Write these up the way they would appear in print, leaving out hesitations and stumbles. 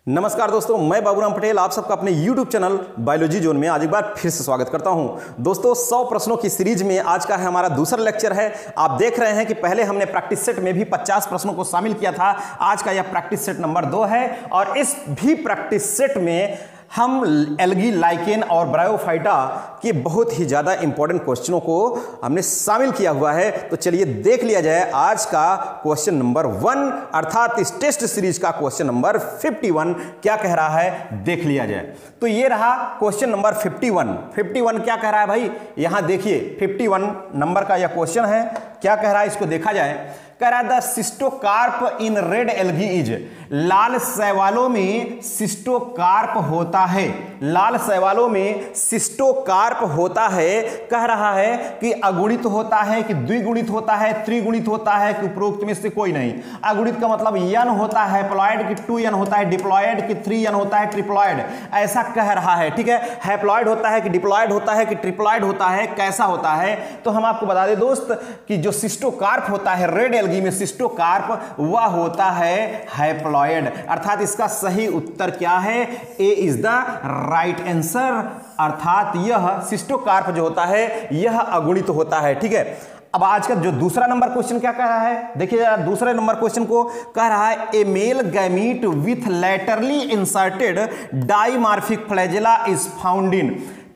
नमस्कार दोस्तों, मैं बाबूराम पटेल आप सबका अपने YouTube चैनल बायोलॉजी जोन में आज एक बार फिर से स्वागत करता हूं। दोस्तों 100 प्रश्नों की सीरीज में आज का है हमारा दूसरा लेक्चर है। आप देख रहे हैं कि पहले हमने प्रैक्टिस सेट में भी 50 प्रश्नों को शामिल किया था। आज का यह प्रैक्टिस सेट नंबर 2 है और इस भी प्रैक्टिस सेट में हम एल्गी, लाइकेन और ब्रायोफाइटा के बहुत ही ज़्यादा इंपॉर्टेंट क्वेश्चनों को हमने शामिल किया हुआ है। तो चलिए देख लिया जाए आज का क्वेश्चन नंबर 1 अर्थात इस टेस्ट सीरीज का क्वेश्चन नंबर 51 क्या कह रहा है, देख लिया जाए। तो ये रहा क्वेश्चन नंबर 51 क्या कह रहा है भाई, यहां देखिए 51 नंबर का यह क्वेश्चन है। क्या कह रहा है, इसको देखा जाए। कह रहा है the cystocarp in red algae is, लाल शैवालों में सिस्टोकार्प होता है, लाल शैवालों में सिस्टोकार्प होता है। कह रहा है कि अगुणित होता है कि द्विगुणित होता है, त्रिगुणित होता है कि उपरोक्त में से कोई नहीं। अगुणित का मतलब n होता है, हैप्लॉइड की 2n होता है, डिप्लॉयड की 3n होता है, ट्रिप्लॉयड ऐसा कह रहा है। ठीक है, हैप्लॉइड होता है कि डिप्लॉयड होता है कि ट्रिप्लॉयड होता है, कैसा होता है। तो हम आपको बता दें दोस्त कि जो सिस्टोकार्प होता है रेड एल्गी में सिस्टोकार्प वह होता है हैप्लॉयड, अर्थात इसका सही उत्तर क्या है, ए इज द राइट आंसर। अर्थात यह सिस्टोकार्प जो होता है यह अगुणित होता है। ठीक है, अब आज का जो दूसरा नंबर क्वेश्चन क्या कह रहा है, देखिए जरा दूसरे नंबर क्वेश्चन को। कह रहा है a male gamete with laterally inserted dimorphic flagella is found in,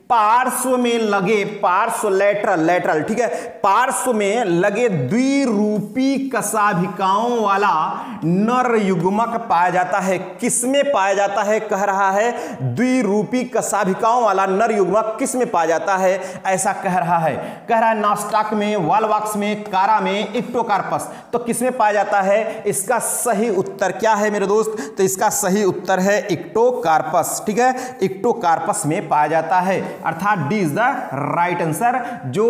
पार्श्व में लगे, पार्श्व लेटरल, ठीक है, पार्श्व में लगे द्विरूपी कशाभिकाओं वाला नर युग्मक पाया जाता है। किसमें पाया जाता है, कह रहा है द्विरूपी कशाभिकाओं वाला नर युग्मक किसमें पाया जाता है, ऐसा कह रहा है। कह रहा है नास्टाक में, वॉलवॉक्स में, कारा में, इक्टोकार्पस। तो किसमें पाया जाता है, इसका सही उत्तर क्या है मेरे दोस्त, तो इसका सही उत्तर है इक्टोकार्पस। ठीक है, इक्टोकार्पस में पाया जाता है, अर्थात D is the right answer. जो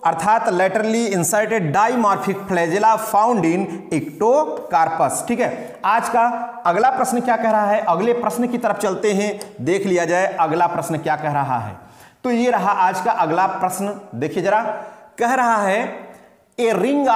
अर्थात laterally inserted dimorphic flagella found in Ectocarpus. ठीक है, आज का अगला प्रश्न क्या कह रहा है, अगले प्रश्न की तरफ चलते हैं, देख लिया जाए अगला प्रश्न क्या कह रहा है। तो ये रहा आज का अगला प्रश्न, देखिए जरा। कह रहा है a ring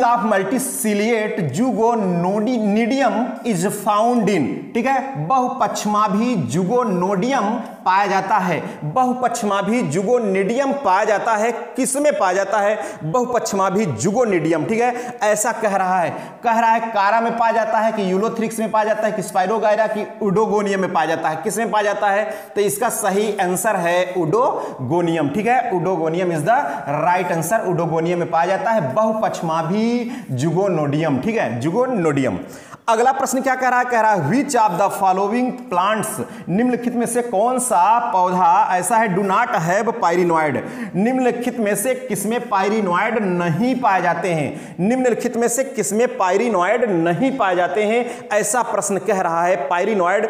of multiciliate zoogonidium is found in, ठीक है, बहुपक्षमाभी जुगोनोडियम पाया जाता है, बहुपक्षमाभी जुगोनिडियम पाया जाता है। किसमें पाया जाता है, बहुपक्षमाभी जुगोनिडियम। ठीक है, ऐसा कह रहा है। कह रहा है कारा में पाया जाता है कि यूलोथ्रिक्स में पाया जाता है कि स्पाइरोगायरा की उडोगोनियम में पाया जाता है, किसमें पाया जाता है, तो इसका सही आंसर है उडोगोनियम। ठीक है, oedogonium is the right answer, oedogonium में पाया जाता है बहुपक्षमाभी जुगोनोडियम। ठीक है, जुगोनोडियम। अगला प्रश्न क्या कह रहा है, कह रहा है which of the following plants, निम्नलिखित में से कौन सा पौधा ऐसा है डू नॉट हैव पायरिनॉइड, निम्नलिखित में से किसमें पायरिनॉइड नहीं पाए जाते हैं, निम्नलिखित में से किसमें पायरिनॉइड नहीं पाए जाते हैं, ऐसा प्रश्न कह रहा है। पायरिनॉइड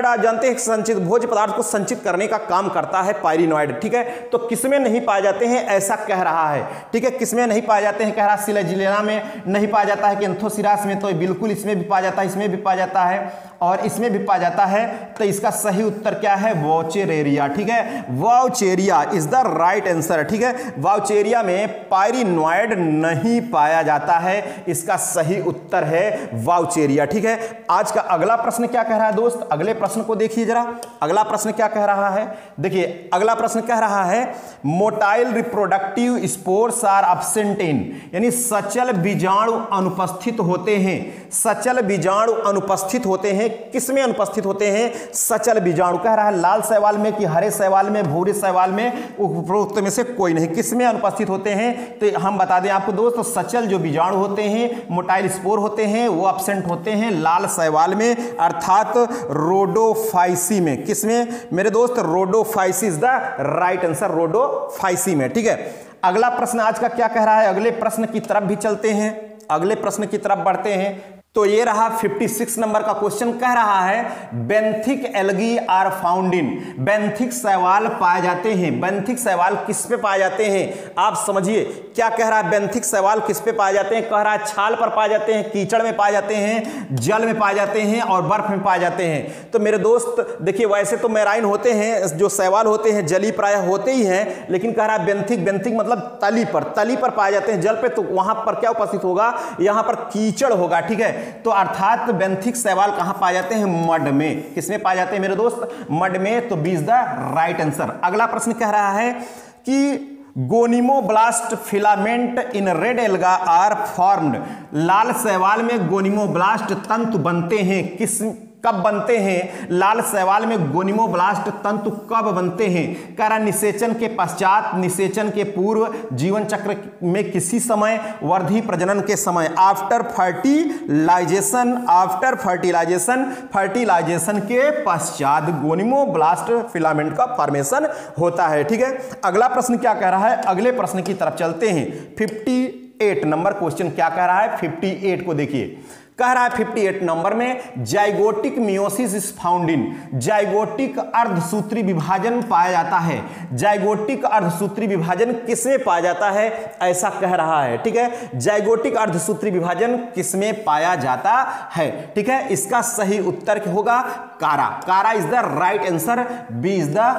आप जानते हैं संचित भोज्य पदार्थ को संचित करने का काम करता है पायरिनॉइड। ठीक है, तो किसमें नहीं पाए जाते हैं, ऐसा कह रहा है। ठीक है, किसमें नहीं पाए जाते हैं, कह रहा है सिलेजिलेना में नहीं पाया जाता है कि एंथोसिरास में, तो बिल्कुल इसमें भी पाया जाता है, इसमें भी पाया जाता है और इसमें भी पाया जाता है। तो इसका सही उत्तर क्या है, वाउचेरेरिया। ठीक है, Vaucheria is the right answer. ठीक है, वाउचेरिया में पायरिनॉइड नहीं पाया जाता है, इसका सही उत्तर है वाउचेरिया। ठीक है, आज का अगला प्रश्न क्या कह रहा है दोस्त, अगले प्रश्न को देखिए जरा। अगला प्रश्न क्या कह रहा है, देखिए अगला प्रश्न कह रहा है motile reproductive spores are absent in, यानी सचल बीजाणु अनुपस्थित होते हैं, सचल बीजाणु अनुपस्थित होते हैं। किसमें अनुपस्थित होते हैं, सचल बीजाणु। कह रहा है लाल शैवाल में कि हरे शैवाल में, भूरे शैवाल में, उपरोक्त में से कोई नहीं, किसमें अनुपस्थित होते हैं। तो हम बता दें आपको दोस्त, सचल जो बीजाणु होते हैं, मोटाइल स्पोर होते हैं, वो एब्सेंट होते हैं लाल शैवाल में, अर्थात रोडोफाइसी में। किसमें मेरे दोस्त, Rhodophyceae is the right answer, Rhodophyceae में। ठीक है, अगला प्रश्न आज का क्या कह रहा है, अगले प्रश्न की तरफ भी चलते हैं, अगले प्रश्न की तरफ बढ़ते हैं। तो ये रहा 56 नंबर का क्वेश्चन। कह रहा है benthic algae are found in, benthic शैवाल पाए जाते हैं। बेंथिक शैवाल किस पे पाए जाते हैं, आप समझिए क्या कह रहा है, बेंथिक शैवाल किस पे पाए जाते हैं। कह रहा है छाल पर पाए जाते हैं, कीचड़ में पाए जाते हैं, जल में पाए जाते हैं और बर्फ में पाए जाते हैं। तो मेरे दोस्त देखिए, वैसे तो मैराइन होते हैं, जो शैवाल होते हैं जली प्राय होते ही हैं, लेकिन कह रहा है बेंथिक, बेंथिक मतलब तली पर पाए जाते हैं, जल पे, तो वहां पर क्या उपस्थित होगा, यहां पर कीचड़ होगा। ठीक है, तो अर्थात बेंथिक शैवाल कहां पाए जाते हैं? मड में। किसमें पाए जाते हैं मेरे दोस्त? मड में। तो B is the right answer. अगला प्रश्न कह रहा है कि gonimoblast filament in red alga are formed. लाल शैवाल में गोनिमोब्लास्ट तंतु बनते हैं, कब बनते हैं? लाल शैवाल में गोनिमोब्लास्ट तंतु कब बनते हैं? कह रहा निषेचन के पश्चात, निषेचन के पूर्व, जीवन चक्र में किसी समय, वर्धी प्रजनन के समय, after fertilisation, after fertilisation, fertilisation के पश्चात गोनिमोब्लास्ट फिलामेंट का फॉर्मेशन होता है। ठीक है, अगला प्रश्न क्या कह रहा है? अगले प्रश्न की तरफ चलते हैं। 58 नंबर क्वेश्चन क्या कह रहा है? 58 को देखिए, कह रहा है 58 नंबर में zygotic meiosis is found in. Zygotic अर्धसूत्री विभाजन पाया जाता है। जाइगोटिक अर्धसूत्री विभाजन किसमें पाया जाता है? ऐसा कह रहा है। ठीक है, जाइगोटिक अर्धसूत्री विभाजन किसमें पाया जाता है? ठीक है, इसका सही उत्तर होगा Chara. Chara is the right answer. B is the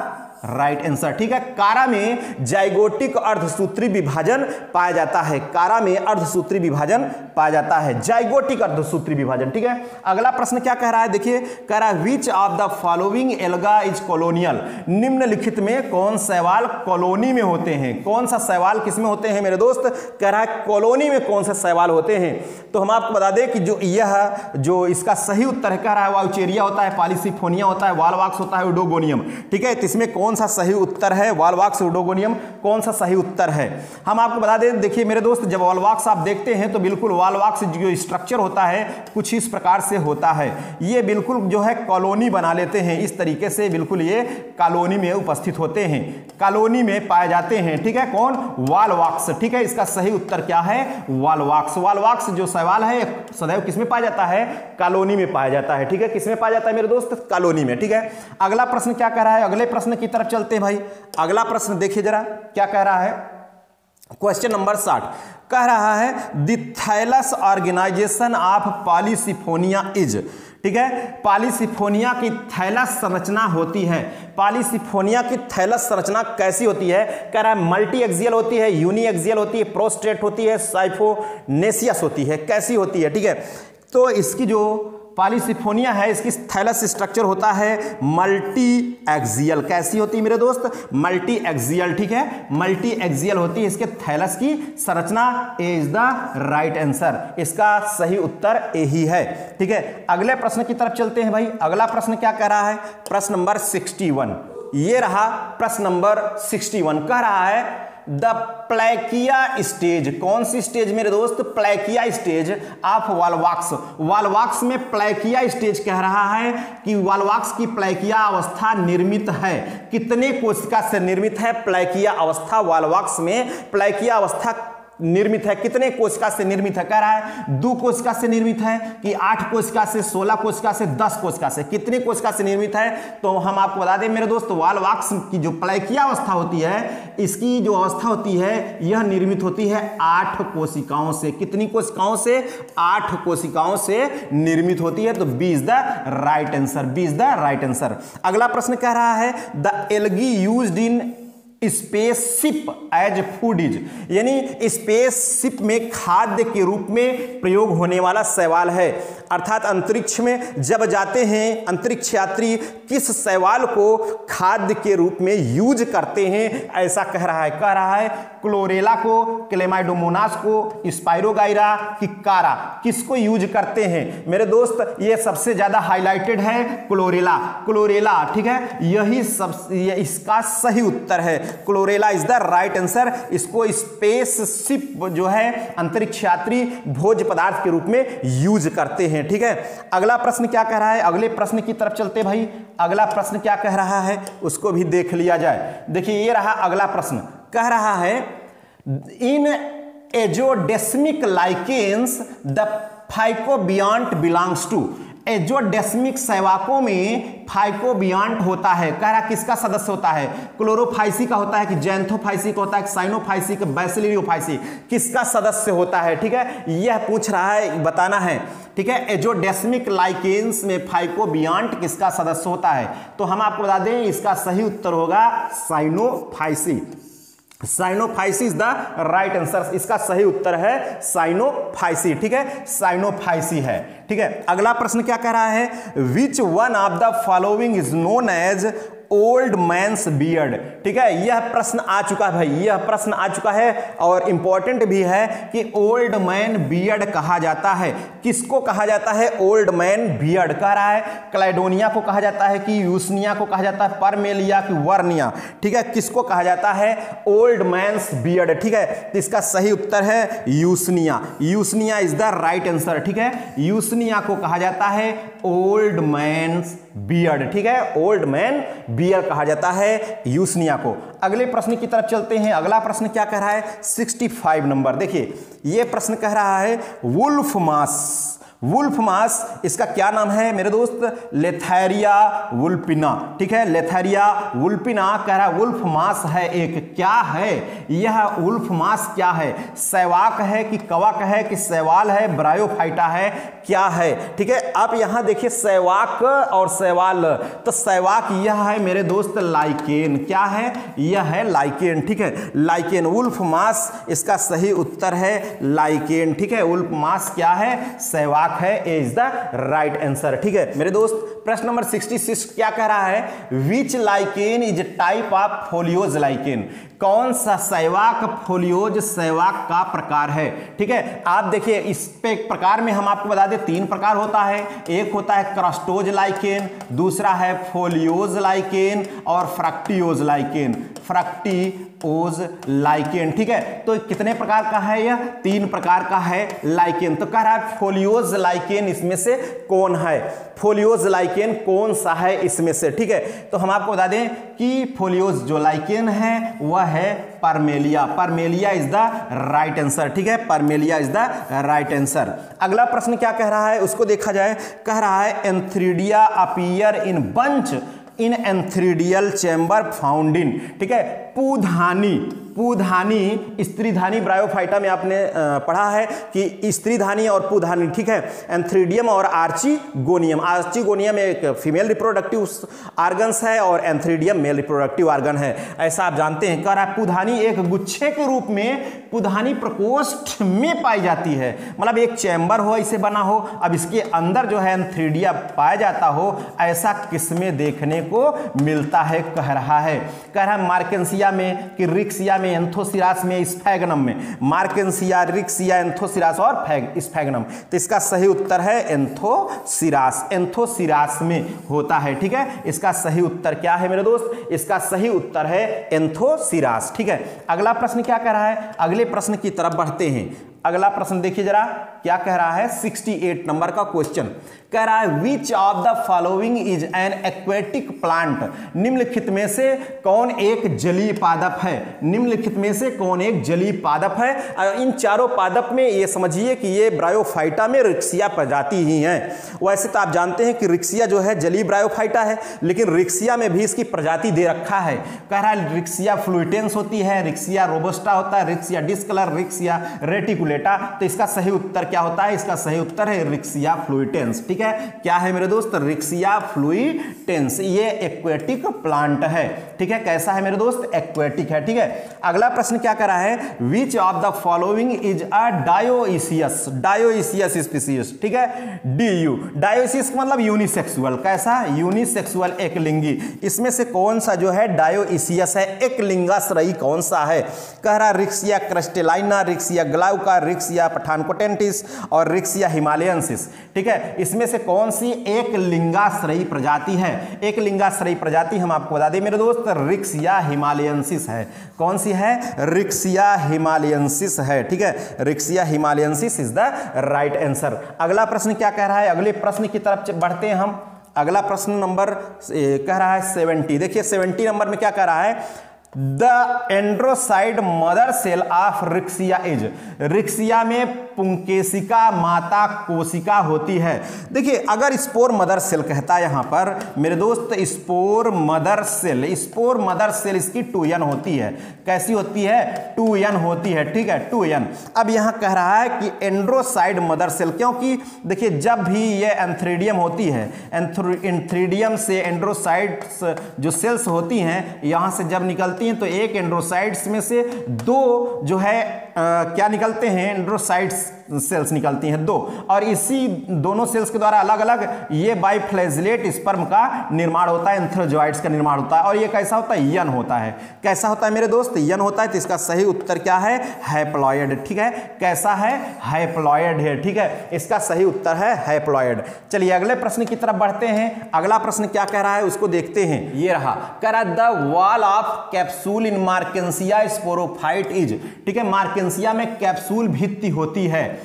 right answer. ठीक है, कारा में जाइगोटिक अर्धसूत्री विभाजन पाया जाता है। कारा में अर्धसूत्री विभाजन पाया जाता है, जाइगोटिक अर्धसूत्री विभाजन। ठीक है, अगला प्रश्न क्या कह रहा है? देखिए, कह रहा है which of the following alga is colonial. निम्नलिखित में कौन शैवाल कॉलोनी में होते हैं? कौन सा शैवाल किसमें होते हैं मेरे दोस्त? कह रहा है कॉलोनी में कौन सा शैवाल होते हैं। तो हम आपको बता दें कि जो इसका सही उत्तर है, कह रहा है वाउचेरिया होता है, पॉलीसिफोनिया होता है, वॉलवॉक्स होता है, ओडोगोनियम। ठीक है, इसमें कौन सा सही उत्तर है? वॉलवॉक्स, ओडोगोनियम कौन सा सही उत्तर है? हम आपको बता दें, देखिए मेरे दोस्त, जब वॉलवॉक्स आप देखते हैं तो बिल्कुल वॉलवॉक्स जो स्ट्रक्चर होता है कुछ इस प्रकार से होता है। ये बिल्कुल जो है कॉलोनी बना लेते हैं, इस तरीके से बिल्कुल ये कॉलोनी में उपस्थित होते हैं, कॉलोनी में पाए जाते हैं। ठीक है, कौन? वॉलवॉक्स। ठीक है, इसका सही उत्तर क्या है? वॉलवॉक्स। वॉलवॉक्स जो शैवाल है सदैव किसमें पाया जाता है? कॉलोनी में पाया जाता है। ठीक है, किसमें पाया जाता है मेरे दोस्त? कॉलोनी में। ठीक है, अगला प्रश्न क्या कह रहा है? अगले प्रश्न की तरफ चलते हैं भाई। अगला प्रश्न देखिए जरा क्या कह रहा है। क्वेश्चन नंबर 60 कह रहा है the thallus organisation of Polysiphonia is. ठीक है, पॉलीसिफोनिया की थैलस संरचना होती है। पॉलीसिफोनिया की थैलस संरचना कैसी होती है? कह रहा है मल्टी एक्सियल होती है, यूनी एक्सियल होती है, प्रोस्ट्रेट होती है, साइफोनेसियस होती है। कैसी होती है? ठीक है, तो इसकी जो पॉलीसिफोनिया है इसकी थैलस स्ट्रक्चर होता है मल्टी एक्सियल। कैसी होती है मेरे दोस्त? Multi axial. ठीक है, मल्टी एक्सियल होती है इसके थैलस की संरचना। ए इज द राइट आंसर। इसका सही उत्तर ए ही है। ठीक है, अगले प्रश्न की तरफ चलते हैं भाई। अगला प्रश्न क्या कह रहा है? प्रश्न नंबर 61। ये रहा प्रश्न नंबर 61। कह रहा है द प्लैकिया स्टेज। कौन सी स्टेज मेरे दोस्त? प्लैकिया स्टेज ऑफ वॉलवॉक्स। वॉलवॉक्स में प्लैकिया स्टेज कह रहा है कि वॉलवॉक्स की प्लैकिया अवस्था निर्मित है। कितने कोशिका से निर्मित है प्लैकिया अवस्था? वॉलवॉक्स में प्लैकिया अवस्था निर्मित है, कितने कोशिका से निर्मित है? कह रहा है 2 कोशिका से निर्मित है कि 8 कोशिका से, 16 कोशिका से, 10 कोशिका से? कितने कोशिका से निर्मित है? तो हम आपको बता दें मेरे दोस्त, वॉलवॉक्स की जो प्लैकिया अवस्था होती है, इसकी जो अवस्था होती है यह निर्मित होती है 8 कोशिकाओं से। कितनी कोशिकाओं से? 8 कोशिकाओं से निर्मित होती है। तो B is the right answer. B is the right answer. अगला प्रश्न कह रहा है the algae used in spaceship as food is. यानी स्पेसशिप में खाद्य के रूप में प्रयोग होने वाला शैवाल है। अर्थात अंतरिक्ष में जब जाते हैं अंतरिक्ष यात्री किस शैवाल को खाद्य के रूप में यूज करते हैं? ऐसा कह रहा है। कह रहा है क्लोरेला को, क्लेमाइडोमोनास को, स्पाइरोगाइरा की कारा। किसको यूज करते हैं मेरे दोस्त? ये सबसे ज्यादा हाईलाइटेड है क्लोरेला। क्लोरेला। ठीक है, यही सब इसका सही उत्तर है। Chlorella is the right answer. इसको स्पेसशिप जो है अंतरिक्ष यात्री भोज्य पदार्थ के रूप में यूज करते हैं। ठीक है, अगला प्रश्न क्या कह रहा है? अगले प्रश्न की तरफ चलते भाई। अगला प्रश्न क्या कह रहा है उसको भी देख लिया जाए। देखिए ये रहा अगला प्रश्न। कह रहा है इन एजोडेस्मिक लाइकेंस द फाइकोबियांट बिलोंग्स टू। एजोडेस्मिक शैवाकों में फाइकोबियांट होता है। कह रहा किसका सदस्य होता है? क्लोरोफाइसी का होता है कि जैंथोफाइसी का होता है, साइनोफाइसी का, बैसिलियोफाइसी? किसका सदस्य होता है? ठीक है, यह पूछ रहा है, बताना है। ठीक है, एजोडेस्मिक लाइकेंस में फाइकोबियांट किसका सदस्य होता है? तो हम आपको बता दें इसका सही उत्तर होगा Cyanophyceae. Cyanophyceae is the right answer, इसका सही उत्तर है साइनोफाइसी, ठीक है, साइनोफाइसी है, ठीक है। अगला प्रश्न क्या कह रहा है, which one of the following is known as old man's beard, ठीक है, यह प्रश्न आ चुका है भाई, यह प्रश्न आ चुका है और इंपॉर्टेंट भी है कि ओल्ड मैन बियर्ड कहा जाता है, किसको कहा जाता है, ओल्ड मैन बियर्ड कह रहा है, क्लाइडोनिया को कहा जाता है कि यूसनिया को कहा जाता है, परमेलिया की वर्निया, ठीक है, किसको कहा जाता है, ओल्ड मैन्स बियर्ड, ठीक है, तो इसका सही उत्तर है यूसनिया, यूसनिया इज द राइट आंसर, ठीक है, यूसनिया को कहा जाता है ओल्ड मैन्स बियर्ड, ठीक है, ओल्ड मैन बियर्ड कहा जाता है यूसनिया को। अगले प्रश्न की तरफ चलते हैं। अगला प्रश्न क्या कह रहा है, 65 नंबर, देखिए यह प्रश्न कह रहा है वुल्फ मास, वुल्फ मास इसका क्या नाम है मेरे दोस्त, लेथेरिया वुल्पिना, ठीक है, लेथेरिया वुल्पिना कह रहा है वुल्फ मास है एक, क्या है यह वुल्फ मास, क्या है, सैवाक है कि कवक है कि सैवाल है, ब्रायोफाइटा है, क्या है, ठीक है। आप यहां देखिए सैवाक और सैवाल, तो सैवाक यह है मेरे दोस्त लाइकेन, क्या है, यह है लाइकेन, ठीक है, लाइकेन, वुल्फ मास इसका सही उत्तर है लाइकेन, ठीक है, वुल्फ मास क्या है, सैवाक है, इज द राइट आंसर, ठीक है मेरे दोस्त। प्रश्न नंबर 66 क्या कह रहा है, which lichen is type of foliose lichen, कौन सा सैवाक फोलियोज सैवाक का प्रकार है, ठीक है। आप देखिए इस पे प्रकार में हम आपको बता दें 3 प्रकार होता है, एक होता है क्रस्टोज लाइकेन, दूसरा है फोलियोज लाइकेन और फ्रक्टियोज लाइकेन, फ्रक्टियोज लाइकेन, ठीक है। तो कितने प्रकार का है यह, 3 प्रकार का है लाइकेन। तो कह रहा है फोलियोज लाइकेन इसमें से कौन है, फोलियोज लाइकेन कौन सा है इसमें से, ठीक है। तो हम आपको बता दें कि फोलियोज जो लाइकेन है वह है परमेलिया, परमेलिया इज द राइट आंसर, ठीक है, परमेलिया इज द राइट आंसर। अगला प्रश्न क्या कह रहा है उसको देखा जाए, कह रहा है antheridia appear in bunch in antheridial chamber found in, ठीक है, पूधानी, पूधानी स्त्रीधानी ब्रायोफाइटा में आपने पढ़ा है कि स्त्रीधानी और पूधानी, ठीक है, एंथ्रीडियम और आर्चिगोनियम, आर्चिगोनियम एक फीमेल रिप्रोडक्टिव आर्गन्स है और एंथ्रीडियम मेल रिप्रोडक्टिव आर्गन है, ऐसा आप जानते हैं। कह रहा है पूधानी एक गुच्छे के रूप में पूधानी प्रकोष्ठ में पाई जाती है, मतलब एक चैम्बर हो इसे बना हो, अब इसके अंदर जो है एंथ्रीडिया पाया जाता हो, ऐसा किसमें देखने को मिलता है, कह रहा है मार्केंसिया में कि रिक्सिया में, एंथोसिरास में, स्फैगनम में, मार्केंसिया, रिक्सिया, एंथोसिरास और स्फैगनम। तो इसका सही उत्तर है एंथोसिरास, एंथोसिरास में होता है, ठीक है। इसका सही उत्तर क्या है मेरे दोस्त, इसका सही उत्तर है एंथोसिरास, ठीक है। अगला प्रश्न क्या कह रहा है, अगले प्रश्न की तरफ बढ़ते हैं। अगला प्रश्न देखिए जरा क्या कह रहा है, 68 नंबर का क्वेश्चन कह रहा है which of the following is an aquatic plant, निम्नलिखित में से कौन एक जलीय पादप है, निम्नलिखित में से कौन एक जलीय पादप है। इन चारों पादप में ये समझिए कि ये ब्रायोफाइटा में रिक्सिया प्रजाति ही है। वैसे तो आप जानते हैं कि रिक्सिया जो है जलीय ब्रायोफाइटा है, लेकिन रिक्सिया में भी इसकी प्रजाति दे रखा है, कह रहा है रिक्सिया फ्लुइटेंस होती है, रिक्सिया रोबस्टा होता है, रिक्सिया डिस्कलर, रिक्सिया रेटिकुलेटा। तो इसका सही उत्तर क्या होता है, इसका सही उत्तर है रिक्सिया फ्लुइटेंस, ठीक है। क्या है मेरे दोस्त, रिक्सिया फ्लुइटेंस, ये एक्वेटिक प्लांट है, ठीक है। कैसा है मेरे दोस्त, एक्वेटिक है, ठीक है। अगला प्रश्न क्या कर रहा है, which of the following is a dioecious, dioecious species, ठीक है, डीयू, डायोइसियस मतलब यूनिसेक्सुअल, कैसा, यूनिसेक्सुअल एक लिंगी, इसमें से कौन सा जो है डायोइसियस है, एक लिंगाश्रयी कौन सा है, कह रहा रिक्सिया क्रिस्टेलाइना, रिक्सिया ग्लाउका, रिक्सिया पठानकोटेंटिस और रिक्सिया हिमालयंसिस, ठीक है। इसमें से कौन सी एक लिंगाश्रयी प्रजाति है, एक लिंगाश्रयी प्रजाति हम आपको बता दें मेरे दोस्त रिक्सिया हिमालयंसिस है, कौन सी है, रिक्सिया हिमालयंसिस है, ठीक है, Riccia himalayensis is the right answer. अगला प्रश्न क्या कह रहा है, अगले प्रश्न की तरफ बढ़ते हैं हम। अगला प्रश्न नंबर कह रहा है 70, देखिए 70 नंबर में क्या कह रहा है, the androcyte mother cell of Riccia is, Riccia में पुंकेसिका माता कोशिका होती है। देखिए अगर स्पोर मदर सेल कहता है यहां पर मेरे दोस्त, spore mother cell, spore mother cell इसकी 2n होती है, कैसी होती है, 2n होती है, ठीक है, 2n। अब यहां कह रहा है कि एंड्रोसाइड मदर सेल, क्योंकि देखिए जब भी ये एंथ्रीडियम होती है, एंथ्रीडियम से एंड्रोसाइड्स जो सेल्स होती हैं यहां से जब निकलती निकलती हैं, तो एक एंड्रोसाइट्स में से 2 जो है क्या निकलते हैं, एंड्रोसाइट्स सेल्स निकलती हैं 2, और इसी दोनों सेल्स के द्वारा अलग अलग ये बाइफ्लैजिलेट स्पर्म का निर्माण होता है, एंथ्रोजॉइड्स का निर्माण होता है। और ये कैसा होता है, यन होता है। कैसा होता है मेरे दोस्त, यन होता है। तो इसका सही उत्तर क्या है, हैप्लॉयड। ठीक है, कैसा है, हैप्लॉयड है। ठीक है, इसका सही उत्तर है हैप्लॉयड। चलिए अगले प्रश्न की तरफ बढ़ते हैं। अगला प्रश्न क्या कह रहा है उसको देखते हैं। ये रहा, कह रहा the wall of capsule in मार्केंसिया sporophyte is. ठीक है, मार्केंसिया में कैप्सूल भित्ति होती है।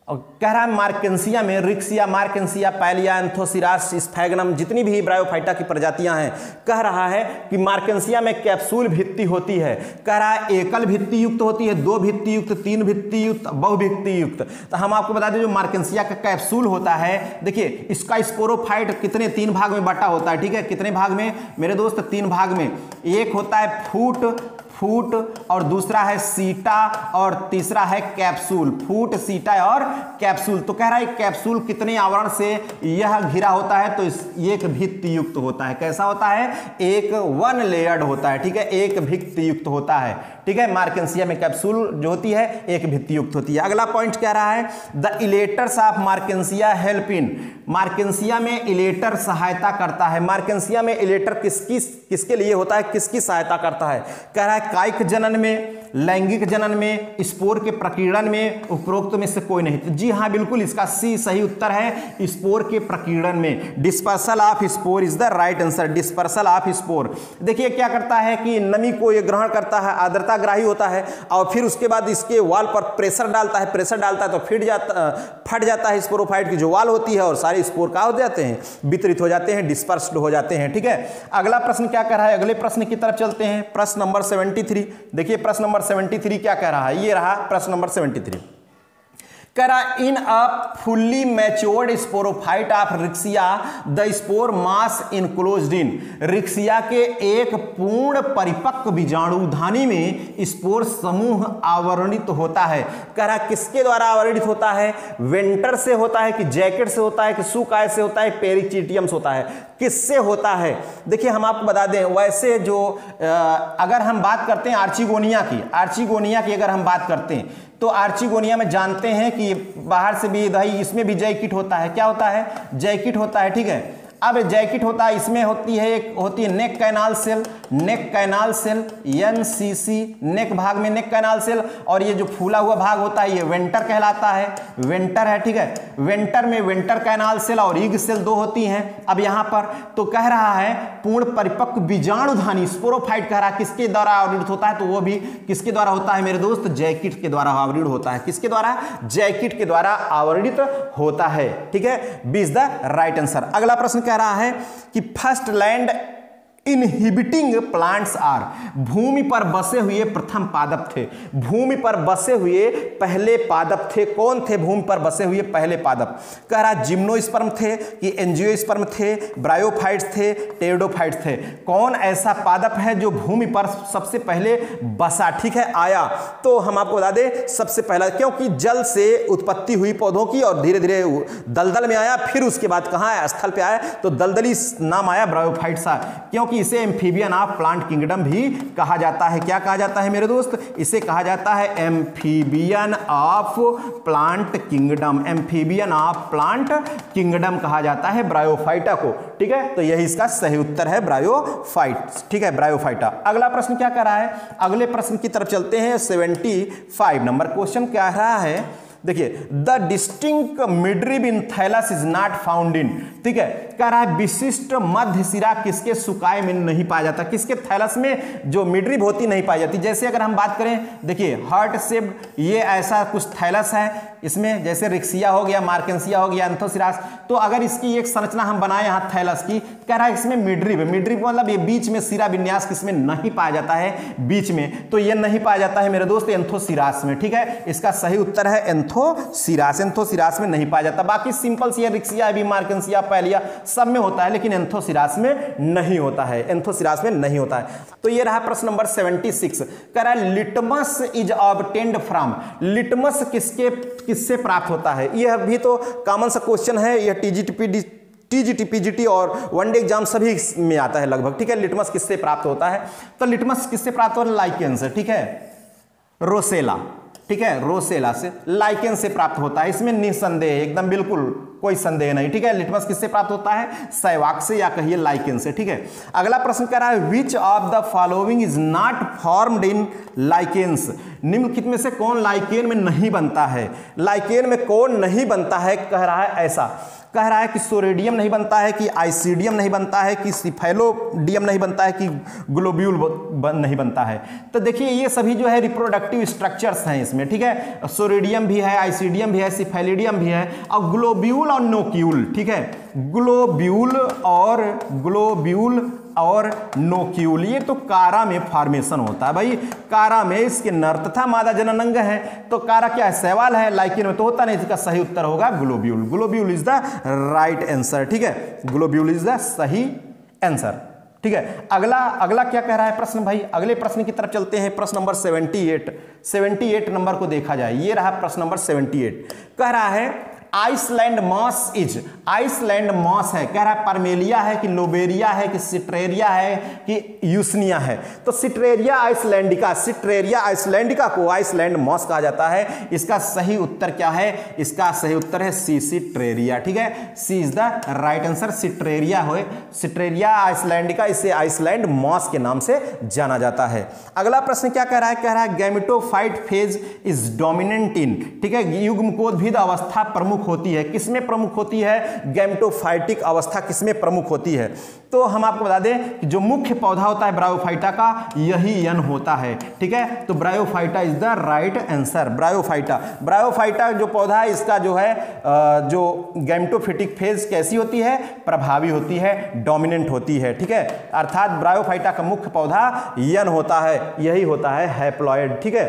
और कह रहा है मार्केंसिया में रिक्सिया, मार्केंसिया, पैलिया, एंथोसिरास, स्फैग्नम, जितनी भी ब्रायोफाइटा की प्रजातियां हैं, कह रहा है कि मार्केंसिया में कैप्सूल भित्ति होती है। कह रहा है एकल भित्ति युक्त होती है, 2 भित्ति युक्त, 3 भित्ति युक्त, बहुभित्ति युक्त। तो हम आपको बता दें जो मार्केंसिया का कैप्सूल होता है, देखिए इसका स्पोरोफाइट कितने 3 भाग में बटा होता है। ठीक है, कितने भाग में मेरे दोस्त, 3 भाग में। एक होता है फूट और दूसरा है सीटा और तीसरा है कैप्सूल। फूट, सीटा और कैप्सूल। तो कह रहा है कैप्सूल कितने आवरण से यह घिरा होता है, तो एक भित्ति युक्त होता है। कैसा होता है, एक 1 लेयर्ड होता है। ठीक है, एक भित्ति युक्त होता है। ठीक है, मार्केंसिया में कैप्सूल जो होती है एक भित्ति युक्त होती है। अगला पॉइंट कह रहा है द इलेटर्स ऑफ मार्केंसिया हेल्प इन। मार्केंसिया में इलेटर सहायता करता है। मार्केंसिया में इलेटर किसके लिए होता है, किसकी सहायता करता है। कह रहा है कायिक जनन में, लैंगिक जनन में, स्पोर के प्रकीर्णन में, उपरोक्त में से कोई नहीं। तो जी हाँ, बिल्कुल इसका सी सही उत्तर है, स्पोर के प्रकीर्णन में। Dispersal of spore is the right answer. Dispersal of spore, देखिए क्या करता है कि नमी को ये ग्रहण करता है, आर्द्रताग्राही होता है, और फिर उसके बाद इसके वाल पर प्रेशर डालता है। प्रेशर डालता है तो फट जाता है स्पोरोफाइट की जो वाल होती है, और सारे स्पोर का हो जाते हैं, वितरित हो जाते हैं, डिस्पर्स्ड हो जाते हैं। ठीक है, अगला प्रश्न क्या कर रहा है, अगले प्रश्न की तरफ चलते हैं। प्रश्न नंबर 73। देखिए प्रश्न नंबर 73 क्या कह रहा है, ये रहा प्रश्न नंबर 73। कह रहा in a fully matured sporophyte of Riccia the spore mass enclosed in. Riccia के एक पूर्ण परिपक्व बीजाणुधानी में स्पोर समूह आवरणित होता है। कह रहा किसके द्वारा आवरणित होता है, वेंटर से होता है कि जैकेट से होता है कि सुकाय से होता है, पेरिचिटियम से होता है, किससे होता है। देखिए हम आपको बता दें, वैसे जो अगर हम बात करते हैं आर्चिगोनिया की अगर हम बात करते हैं तो आर्चिगोनिया में जानते हैं कि बाहर से भी दही, इसमें भी जैकेट होता है। क्या होता है, जैकेट होता है। ठीक है, अब जैकेट होता है, इसमें होती है नेक कैनाल सेल NCC, नेक भाग में नेक कैनाल सेल, और ये जो फूला हुआ भाग होता है ये वेंटर कहलाता है, वेंटर है। ठीक है, वेंटर में वेंटर कैनाल सेल और ईग सेल 2 होती हैं। अब यहां पर तो कह रहा है पूर्ण परिपक्व बीजाणुधानी स्पोरोफाइट, कह रहा किसके द्वारा आवरणित होता है, तो वो भी किसके द्वारा होता है मेरे दोस्त, जैकेट के द्वारा आवरणित होता है। किसके द्वारा, जैकेट के द्वारा आवरणित होता है। ठीक है, B is the right answer. अगला प्रश्न कह रहा है कि first land inhibiting plants are. भूमि पर बसे हुए प्रथम पादप थे। भूमि पर बसे हुए पहले पादप थे। कौन थे भूमि पर बसे हुए पहले पादप। कह रहा जिम्नोस्पर्म थे कि एंजियोस्पर्म थे, ब्रायोफाइट्स थे, टेरिडोफाइट्स थे। कौन ऐसा पादप है जो भूमि पर सबसे पहले बसा, ठीक है, आया। तो हम आपको बता दें सबसे पहला, क्योंकि जल से उत्पत्ति हुई पौधों की और धीरे धीरे दलदल में आया, फिर उसके बाद कहां आया, स्थल पे आया, तो दलदली नाम आया ब्रायोफाइट्स। क्योंकि इसे एम्फीबियन ऑफ प्लांट किंगडम भी कहा जाता है। क्या कहा जाता है मेरे दोस्त, इसे कहा जाता है amphibian of plant kingdom. Amphibian of plant kingdom कहा जाता है ब्रायोफाइटा को। ठीक है, तो यही इसका सही उत्तर है, ब्रायोफाइट्स। ठीक है, ब्रायोफाइटा। अगला प्रश्न क्या कर रहा है, अगले प्रश्न की तरफ चलते हैं। 75 नंबर क्वेश्चन क्या रहा है, देखिए the distinct midrib in thallus is not found in. ठीक है, कह रहा है विशिष्ट मध्य सिरा किसके सुकाय में नहीं पाया जाता, किसके थैलस में जो मिडरिब होती नहीं पाई जाती। जैसे अगर हम बात करें, देखिए हार्ट शेप्ड ये ऐसा कुछ थैलस है इसमें, जैसे रिक्सिया हो गया, मार्केंसिया हो गया, एंथोसिरास। तो अगर इसकी एक संरचना हम बनाए यहाँ थैलस की, कह रहा है इसमें मिडरिब मतलब ये बीच में सिरा विन्यास किसमें नहीं पाया जाता है, बीच में, तो ये नहीं पाया जाता है मेरे दोस्त एंथोसिरास में। ठीक है, इसका सही उत्तर है एंथोसिरास। एंथोसिरास में नहीं पाया जाता। बाकी सिंपल सी रिक्सिया भी, मार्केंसिया, पैलिया सब में होता है, लेकिन एंथोसिरास में नहीं होता है, एंथोसिरास में नहीं होता है। तो ये रहा प्रश्न नंबर 76। कह रहा है litmus is obtained from. Litmus किससे प्राप्त होता है। यह भी तो कॉमन सा क्वेश्चन है, यह टीजीटी, पीजीटी और वनडे एग्जाम सभी में आता है लगभग, ठीक है। लिटमस किससे प्राप्त होता है? तो लिटमस किससे प्राप्त होता है? लाइकेन से, ठीक है, रोसेला, ठीक है, रोसेला से, लाइकेन से प्राप्त होता है। इसमें निसंदेह, एकदम बिल्कुल कोई संदेह नहीं, ठीक है। लिटमस किससे प्राप्त होता है? शैवाक से या कहिए लाइकेन से, ठीक है। अगला प्रश्न कह रहा है which of the following is not formed in lichens, निम्नलिखित में से कौन लाइकेन में नहीं बनता है? लाइकेन में कौन नहीं बनता है कह रहा है, ऐसा कह रहा है कि सोरेडियम नहीं बनता है, कि आइसीडियम नहीं बनता है, कि सिफेलोडियम नहीं बनता है, कि ग्लोब्यूल नहीं बनता है। तो देखिए ये सभी जो है रिप्रोडक्टिव स्ट्रक्चर्स हैं इसमें, ठीक है। सोरेडियम भी है, आइसीडियम भी है, सिफेलिडियम भी है, और ग्लोब्यूल और नोक्यूल, ठीक है, ग्लोब्यूल और नोक्यूल, ये तो कारा में फॉर्मेशन होता है भाई। कारा में इसके नर तथा मादा जनन अंग है, तो कारा क्या है? शैवाल है, लाइकेन में तो होता नहीं। इसका सही उत्तर होगा globule. Globule is the right answer, ठीक है, ग्लोब्यूल इज द सही आंसर, ठीक है। अगला क्या कह रहा है प्रश्न भाई? अगले प्रश्न की तरफ चलते हैं। प्रश्न नंबर 78 नंबर को देखा जाए। ये रहा प्रश्न नंबर 78। कह रहा है Iceland moss is, Iceland moss है, कह रहा है परमेलिया है, कि लोबेरिया है, कि सिट्रेरिया है, कि यूसनिया है। तो सिट्रेरिया आइसलैंडिका को आइसलैंड मॉस कहा जाता है। इसका सही उत्तर क्या है? इसका सही उत्तर है सी, सिट्रेरिया, ठीक है, सी इज द राइट आंसर। सिट्रेरिया हो, सिट्रेरिया आइसलैंडिका, इसे आइसलैंड मॉस के नाम से जाना जाता है। अगला प्रश्न क्या कह रहा है? कह रहा है gametophyte phase is dominant in, ठीक है, युग्मकोद्भिद अवस्था प्रमुख होती है। किसमें प्रमुख होती है? गैमेटोफाइटिक अवस्था किसमें प्रमुख होती है? तो हम आपको बता दें कि जो मुख्य पौधा होता है ब्रायोफाइटा का, यही यन होता है, ठीक है। तो bryophyta is the right answer. Bryophyta जो पौधा है, इसका जो है जो गैमेटोफिटिक फेज कैसी होती है? प्रभावी होती है, डोमिनेंट होती है, ठीक है। अर्थात ब्रायोफाइटा का मुख्य पौधा यन होता है, यही होता है हैप्लॉइड, ठीक है।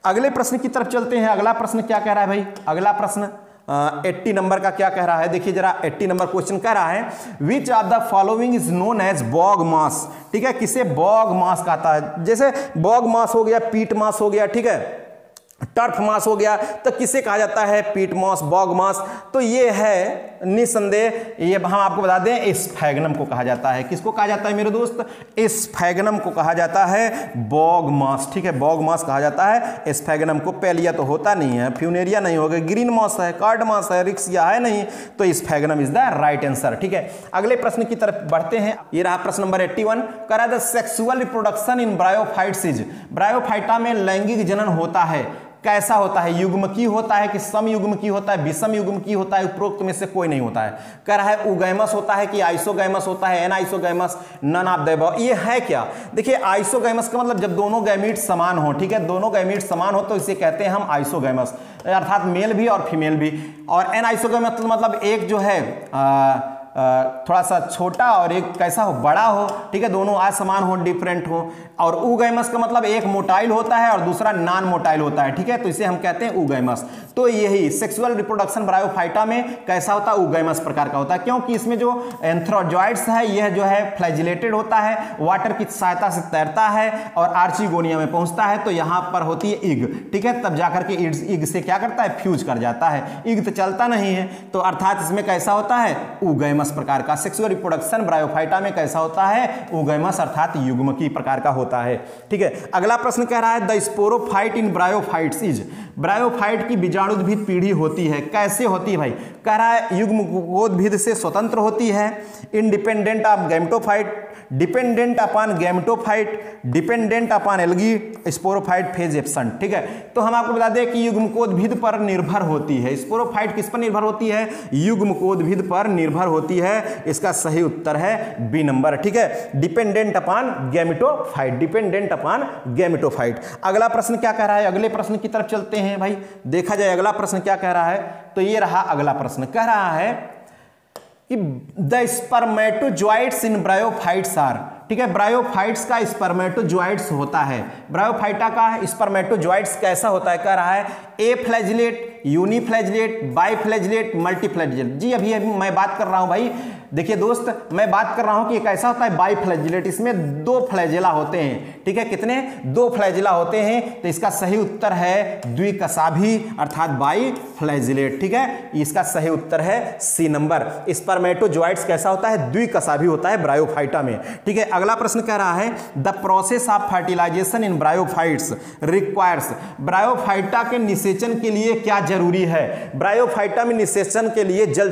अगले प्रश्न की तरफ चलते हैं। अगला प्रश्न क्या कह रहा है भाई? अगला प्रश्न 80 नंबर का क्या कह रहा है? देखिए जरा, 80 नंबर क्वेश्चन कह रहा है which of the following is known as bog moss, ठीक है, किसे बॉग मास कहता है? जैसे बॉग मास हो गया, पीट मास हो गया, ठीक है, टर्फ मास हो गया, तो किसे कहा जाता है? पीट मास, बॉग मास। तो ये है निसंदेह, ये हम आपको बता दें स्फैगनम को कहा जाता है। किसको कहा जाता है मेरे दोस्त? स्फैगनम को कहा जाता है बॉग मास, ठीक है, बॉग मास कहा जाता है स्फैगनम को। पेलिया तो होता नहीं है, फ्यूनेरिया नहीं होगा, ग्रीन मास है, कार्ड मास है, रिक्सिया है नहीं, तो sphagnum is the right answer, ठीक है। अगले प्रश्न की तरफ बढ़ते हैं। ये रहा प्रश्न नंबर 81। करा the sexual reproduction in bryophytes is, bryophyta में लैंगिक जनन होता है, कैसा होता है? युग्मकीय होता है, कि समयुग्मकीय होता है, विषम युग्मकीय होता है, उपरोक्त में से कोई नहीं होता है। कह रहा है उगैमस होता है, कि आइसोगैमस होता है, anisogamous, none of the above. ये है क्या? देखिए आइसोगैमस का मतलब जब दोनों गैमीट समान हो, ठीक है, दोनों गैमीट समान हो तो इसे कहते हैं हम आइसोगैमस, अर्थात मेल भी और फीमेल भी। और एनाइसोगैमस मतलब एक जो है थोड़ा सा छोटा और एक कैसा हो? बड़ा हो, ठीक है, दोनों असमान हो, डिफरेंट हो। और उगैमस का मतलब एक मोटाइल होता है और दूसरा नॉन मोटाइल होता है, ठीक है, तो इसे हम कहते हैं उगैमस। तो यही सेक्सुअल रिप्रोडक्शन ब्रायोफाइटा में कैसा होता है? उगैमस प्रकार का होता है, क्योंकि इसमें जो एंथ्रोजॉइड्स है यह जो है फ्लैजिलेटेड होता है, वाटर की सहायता से तैरता है और आर्चिगोनिया में पहुंचता है, तो यहां पर होती है इग, ठीक है, तब जाकर के इग से क्या करता है? फ्यूज कर जाता है। इग तो चलता नहीं है, तो अर्थात इसमें कैसा होता है? उगैमस प्रकार का। सेक्सुअल रिप्रोडक्शन ब्रायोफाइटा में कैसा होता है? उगैमस अर्थात युग्मकीय प्रकार का होता है, ठीक है। अगला प्रश्न कह रहा है the sporophyte in bryophytes is, bryophyte की बीजाणुद्भिद पीढ़ी होती है, कैसे होती है भाई? कह रहा है युग्मकोद्भिद से स्वतंत्र होती है, independent of gametophyte, dependent upon gametophyte, dependent upon algae, sporophyte phase absent, ठीक है। तो हम आपको बता दें कि युग्मकोद्भिद पर निर्भर होती है। स्पोरोफाइट किस पर निर्भर होती है? युग्मकोद्भिद पर निर्भर होती है। इसका सही उत्तर है बी नंबर, ठीक है, dependent upon gametophyte, dependent upon gametophyte. अगला प्रश्न क्या कह रहा है? अगले प्रश्न की तरफ चलते हैं भाई, देखा जाए अगला प्रश्न क्या कह रहा है। तो ये रहा अगला प्रश्न, कह रहा है कि द स्पर्मेटोजॉइट्स इन ब्रायोफाइट्स आर, ठीक ठीक है। ब्रायोफाइट्स का स्पर्मेटोजोइट्स होता है। ब्रायोफाइटा का स्पर्मेटोजोइट्स कैसा होता है, कह रहा है ए फ्लैजिलेट, यूनिफ्लैजिलेट, बाईफ्लैजिलेट, मल्टीफ्लैजिलेट। जी अभी मैं बात कर रहा हूं भाई, देखिए दोस्त मैं बात कर रहा हूं कि कैसा होता है बाईफ्लैजिलेट, इसमें 2 फ्लैजिला होते हैं, ठीक है। कितने? 2 फ्लैजिला होते हैं। तो इसका सही उत्तर है द्विकशाभी अर्थात बाईफ्लैजिलेट, ठीक है। इसका सही उत्तर है सी नंबर। स्पर्मेटोजोइट्स कैसा होता है? द्विकशाभी होता है ब्रायोफाइटा में, ठीक है। अगला प्रश्न कह रहा है the process of fertilisation in bryophytes requires. Bryophyta के निषेचन के लिए क्या जरूरी है? ब्रायोफाइटा में निषेचन के लिए जल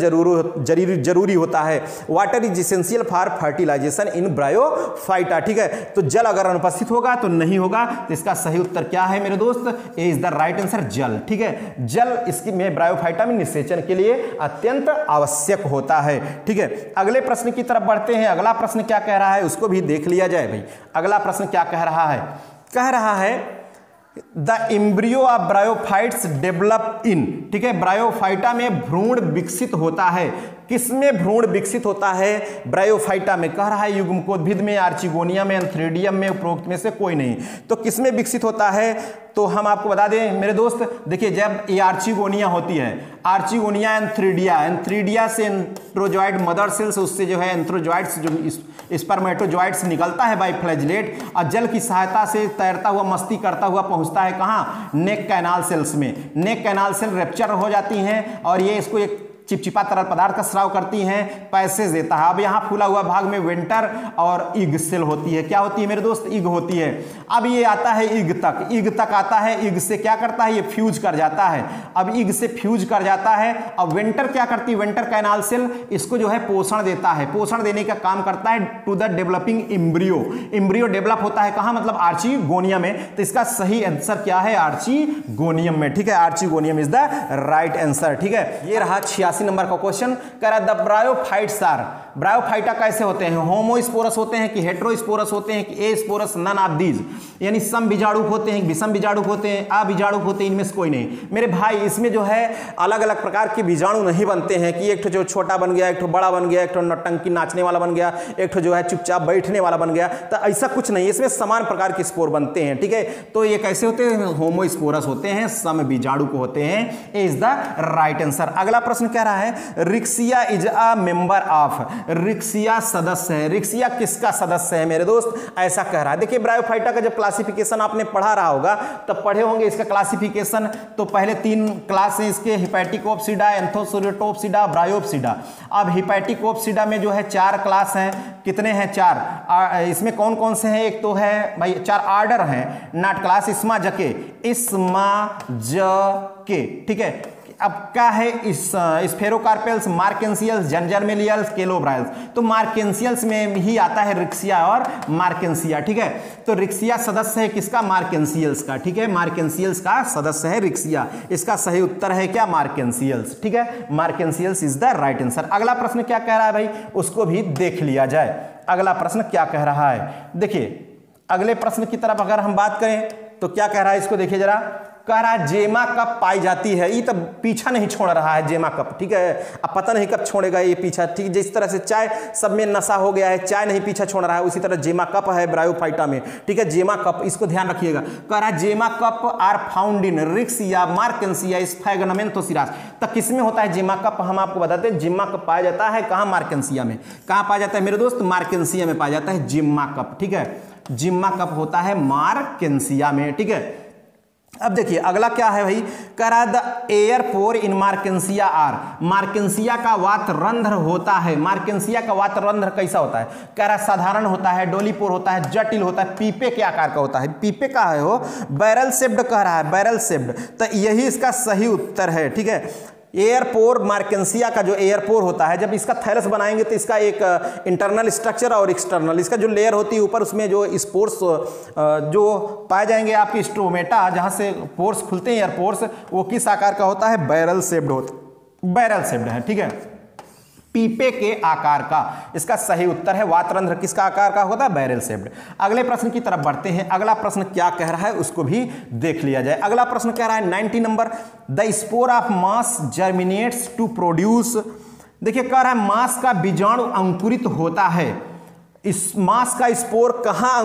जरूरी होता है। Water is essential for fertilisation in bryophyta, ठीक है। तो जल अगर अनुपस्थित होगा तो नहीं होगा, तो इसका सही उत्तर क्या है मेरे दोस्त? ए इज द राइट आंसर, जल, ठीक है। जल इसकी में ब्रायोफाइटा में निषेचन के लिए अत्यंत आवश्यक होता है, ठीक है। अगले प्रश्न की तरफ बढ़ते हैं। अगला प्रश्न क्या कह रहा है उसको भी देख लिया जाए भाई। अगला प्रश्न क्या कह रहा है? कह रहा है the embryo of bryophytes develop in, ठीक है। ब्रायोफाइटा में भ्रूण विकसित होता है। किसमें भ्रूण विकसित होता है? ब्रायोफाइटा में। कह रहा है युग्मकोद्भिद में, आर्चिगोनिया में, एंथ्रेडियम में, उपरोक्त में से कोई नहीं। तो किसमें विकसित होता है? तो हम आपको बता दें मेरे दोस्त, देखिए जब ये आर्चिगोनिया होती है, आर्चिगोनिया एंथ्रीडिया से एंथ्रोजॉइड मदर सेल्स, उससे जो है एंथ्रोजॉइड्स जो स्पर्मेटोजॉइड्स निकलता है बाईफ्लैजिलेट, और जल की सहायता से तैरता हुआ मस्ती करता हुआ पहुंचता है कहाँ? नेक कैनाल सेल्स में। नेक कैनाल सेल रेप्चर हो जाती हैं और ये इसको एक चिपचिपा तरल पदार्थ का स्राव करती हैं, पैसेज देता है। अब यहाँ फूला हुआ भाग में वेंटर और इग सेल होती है। क्या होती है मेरे दोस्त? इग होती है। अब ये आता है इग तक आता है। इग से क्या करता है? ये फ्यूज कर जाता है। अब इग से फ्यूज कर जाता है। अब वेंटर क्या करती है? वेंटर कैनाल सेल इसको जो है पोषण देता है, पोषण देने का काम करता है to the developing embryo. Embryo develop होता है कहाँ? मतलब आर्चिगोनिया में। तो इसका सही आंसर क्या है? आर्चिगोनियम में, ठीक है। Archegonium is the right answer, ठीक है। ये रहा 86 नंबर का क्वेश्चन। कह रहा द ब्रायोफाइट्स आर, ब्रायोफाइटा कैसे होते हैं? होमोस्पोरस होते हैं कि हेटेरोस्पोरस होते हैं कि एस्पोरस? नन ऑफ दीज, यानी सम बीजाणुक होते हैं, विषम बीजाणुक होते हैं, अबीजाणुक होते हैं, इनमें से कोई नहीं। मेरे भाई इसमें जो है अलग अलग प्रकार के बीजाणु नहीं बनते हैं कि एक जो छोटा बन गया, एक ठो बड़ा बन गया, एक ठो नौटंकी नाचने वाला बन गया, एक ठो जो है चुपचाप बैठने वाला बन गया। तो ऐसा कुछ नहीं, इसमें समान प्रकार के स्पोर बनते हैं, ठीक है। तो ये कैसे होते हैं? होमोस्पोरस होते हैं, सम बीजाणुक होते हैं। ए इज द राइट आंसर। अगला प्रश्न कह रहा है Riccia is a member of, Riccia सदस्य है। रिक्सिया किसका सदस्य है मेरे दोस्त? ऐसा कह रहा है। देखिए ब्रायोफाइटा का जब क्लासिफिकेशन आपने पढ़ा रहा होगा तब पढ़े होंगे इसका क्लासिफिकेशन। तो पहले 3 क्लास हैं इसके, हिपैटिकोप्सिडा, एंथोसोरेटोप्सिडा, ब्रायोप्सिडा। अब हिपैटिकोप्सिडा में जो है 4 क्लास हैं। कितने हैं? 4। इसमें कौन कौन से हैं? एक तो है भाई 4 आर्डर हैं, नॉट क्लास, इस्मा जके, ठीक है। अब क्या है? इस स्फेरोकार्पेल्स, मार्केंसियल्स, जंजरमेलियल्स, केलोब्रायल्स। तो मार्केंसियल्स में ही आता है रिक्सिया और मार्केंसिया, ठीक है। तो रिक्सिया सदस्य है किसका? मार्केंसियल्स का, ठीक है। मार्केंसियल्स का सदस्य है रिक्सिया। इसका सही उत्तर है क्या? मार्केंसियल्स, ठीक है। मार्केंसियल्स इज द राइट आंसर। अगला प्रश्न क्या कह रहा है भाई उसको भी देख लिया जाए। अगला प्रश्न क्या कह रहा है? देखिए अगले प्रश्न की तरफ अगर हम बात करें तो क्या कह रहा है इसको देखिए जरा। कह रहा है जेमा कब पाई जाती है? ये तो पीछा नहीं छोड़ रहा है जेमा कप, ठीक है। अब पता नहीं कब छोड़ेगा ये पीछा, ठीक। जिस तरह से चाय सब में नशा हो गया है, चाय नहीं पीछा छोड़ रहा है, उसी तरह जेमा कप है ब्रायोफाइटा में, ठीक है। जेमा कप, इसको ध्यान रखिएगा। कह रहा है gemma cup are found in Riccia, Marchantia, Sphagnum Anthoceros. तो किसमें होता है जेमा कप? हम आपको बताते हैं जेमा कप पाया जाता है कहाँ? मार्केंसिया में। कहाँ पाया जाता है मेरे दोस्त? मार्केंसिया में पाया जाता है जेमा कप, ठीक है। जेमा कप होता है मार्केंसिया में, ठीक है। अब देखिए अगला क्या है भाई। कह रहा the air pore in Marchantia are, Marchantia का वातरंध्र होता है। मार्केंसिया का वातरंध्र कैसा होता है? कह रहा साधारण होता है, डोलीपोर होता है, जटिल होता है, पीपे के आकार का होता है। पीपे का है हो, बैरल शेप्ड कह रहा है, बैरल शेप्ड। तो यही इसका सही उत्तर है, ठीक है। एयरपोर मार्केंसिया का जो एयरपोर होता है, जब इसका थैलस बनाएंगे तो इसका एक इंटरनल स्ट्रक्चर और एक्सटर्नल, इसका जो लेयर होती है ऊपर, उसमें जो स्पोर्स जो पाए जाएंगे आपकी स्ट्रोमेटा, जहां से पोर्स खुलते हैं एयरपोर्स, वो किस आकार का होता है? बैरल शेप्ड होता, बैरल शेप्ड है, ठीक है। पीपे के आकार का इसका सही उत्तर है। वातरंध्र किसका आकार का होता है? Barrel shaped. अगले प्रश्न की तरफ बढ़ते हैं। अगला प्रश्न क्या कह रहा है उसको भी देख लिया जाए। अगला प्रश्न कह रहा है 90 number, the spore of moss germinates to produce. देखिए कह रहा है मास का बीजाणु अंकुरित होता है। इस मांस का स्पोर कहाँ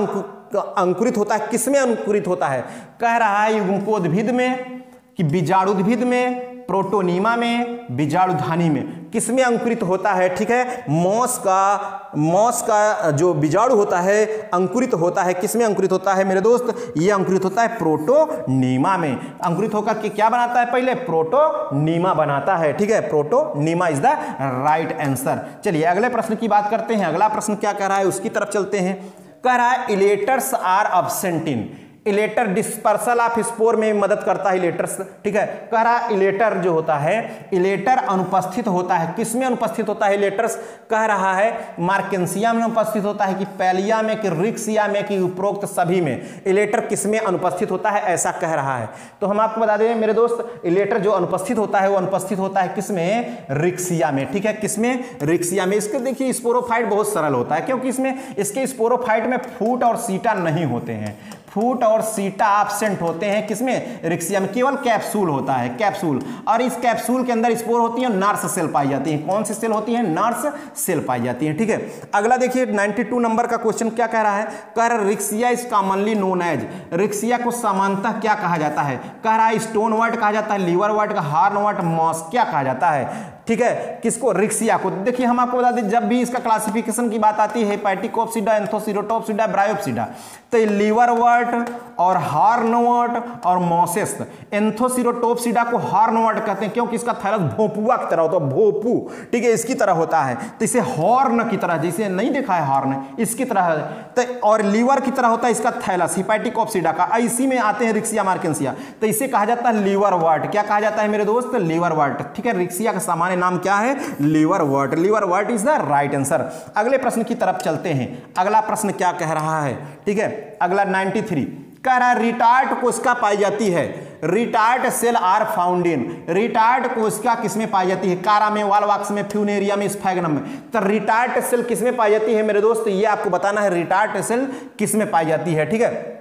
अंकुरित होता है, किसमें अंकुरित होता है? कह रहा है युग्मकोद्भिद में कि बीजाणुद्भिद में, प्रोटोनीमा में, बीजाणुधानी में, किसमें अंकुरित होता है? ठीक है, मॉस का जो बीजाणु होता है अंकुरित होता है, किसमें अंकुरित होता है मेरे दोस्त? ये अंकुरित होता है प्रोटोनीमा में। अंकुरित होकर के क्या बनाता है? पहले प्रोटोनीमा बनाता है। ठीक है, protonema is the right answer. चलिए अगले प्रश्न की बात करते हैं। अगला प्रश्न क्या कह रहा है उसकी तरफ चलते हैं। कह रहा है elaters are absent in. Elater dispersal of spore में मदद करता है इलेटर्स। ठीक है, कह रहा है इलेटर जो होता है, इलेटर अनुपस्थित होता है, किसमें अनुपस्थित होता है इलेटर्स? कह रहा है मार्केंसिया में अनुपस्थित होता है कि पैलिया में कि रिक्सिया में कि उपरोक्त सभी में इलेटर किसमें अनुपस्थित होता है, ऐसा कह रहा है। तो हम आपको बता दें मेरे दोस्त, इलेटर जो अनुपस्थित होता है वो अनुपस्थित होता है किसमें? रिक्सिया में। ठीक है, किसमें? रिक्सिया में। इसके देखिए स्पोरोफाइट बहुत सरल होता है क्योंकि इसमें इसके स्पोरोफाइट में फूट और सीटा नहीं होते हैं, फूट और सीटा एब्सेंट होते हैं किसमें? रिक्सिया में। केवल कैप्सूल होता है, कैप्सूल, और इस कैप्सूल के अंदर स्पोर होती है, नर्स सेल पाई जाती है। कौन सी सेल होती है? नर्स सेल पाई जाती है। ठीक है, अगला देखिए 92 नंबर का क्वेश्चन क्या कह रहा है? कह रहा है Riccia is commonly known as. Riccia को सामान्यतः क्या कहा जाता है? कह रहा है स्टोन वर्ट कहा जाता है, लीवर वर्ट का, हार्न वर्ट, मॉस क्या कहा जाता है? ठीक है, किसको? रिक्सिया को। देखिए हम आपको बता दें जब भी इसका क्लासिफिकेशन की बात आती है, हेपेटिकोप्सिडा, एंथोसिरोटोप्सिडा, ब्रायोप्सिडा, तो लीवर वर्ट और हार्न वर्ट और मॉसेस। एंथोसिरोटोप्सिडा को हार्न वर्ट कहते हैं क्योंकि इसका थैलस भोपुआ की तरह होता है, भोपू। ठीक है, इसकी तरह होता है, तो इसे हॉर्न की तरह, जैसे नहीं देखा है हॉर्न, इसकी तरह। तो और लीवर की तरह होता है इसका थैलस, हेपेटिकोप्सिडा का। इसी में आते हैं रिक्सिया मार्केंसिया, तो इसे कहा जाता है लीवर वर्ट। क्या कहा जाता है मेरे दोस्त? Liverwort. ठीक है, रिक्सिया का सामान्य नाम क्या है? Liverwort. Liverwort is the right answer. अगले प्रश्न की तरफ चलते हैं। अगला प्रश्न क्या कह रहा है? ठीक है, अगला 93 कह रहा है रिटार्ड कोशिका पाई जाती है। Retard cell are found in. Retard कोशिका किसमें पाई जाती है? कारा में, वालवाक्स में, फ्यूनेरिया में, स्फैगनम में। तो रिटार्ड सेल किसमें पाई जाती है मेरे दोस्त? ये आपको बताना है रिटार्ड सेल किसमें पाई जाती है। ठीक है,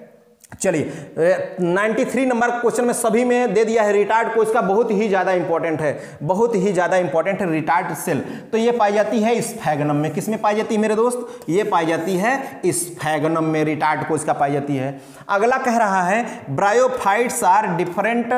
चलिए 93 नंबर क्वेश्चन में सभी में दे दिया है। रिटार्ड कोशिका बहुत ही ज्यादा इंपॉर्टेंट है, बहुत ही ज्यादा इंपॉर्टेंट है रिटार्ड सेल। तो ये पाई जाती है स्फैगनम में। किसमें पाई जाती है मेरे दोस्त? ये पाई जाती है स्फैगनम में, रिटार्ड कोशिका पाई जाती है। अगला कह रहा है bryophytes are different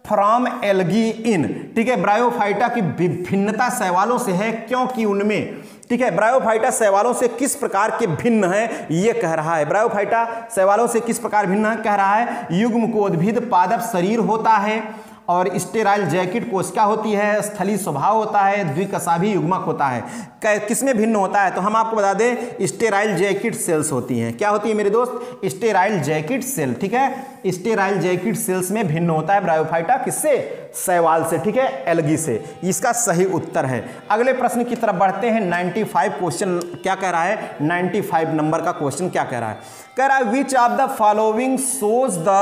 from algae in. ठीक है, ब्रायोफाइटा की विभिन्नता शैवालों से है क्योंकि उनमें, ठीक है, ब्रायोफाइटा शैवालों से किस प्रकार के भिन्न है, ये कह रहा है। ब्रायोफाइटा शैवालों से किस प्रकार भिन्न है? कह रहा है युग्मकोद्भिद पादप शरीर होता है और स्टेराइल जैकेट कोशिका होती है, स्थलीय स्वभाव होता है, द्विकशाभी युग्मक होता है। किसमें भिन्न होता है? तो हम आपको बता दें स्टेराइल जैकेट सेल्स होती हैं। क्या होती है मेरे दोस्त? Sterile jacket cell. ठीक है, स्टेराइल जैकेट सेल्स में भिन्न होता है ब्रायोफाइटा। किससे? शैवाल से। ठीक है, एल्गी से। इसका सही उत्तर है। अगले प्रश्न की तरफ बढ़ते हैं। 95 क्वेश्चन क्या कह रहा है? 95 नंबर का क्वेश्चन क्या कह रहा है? कह रहा है which of the following shows the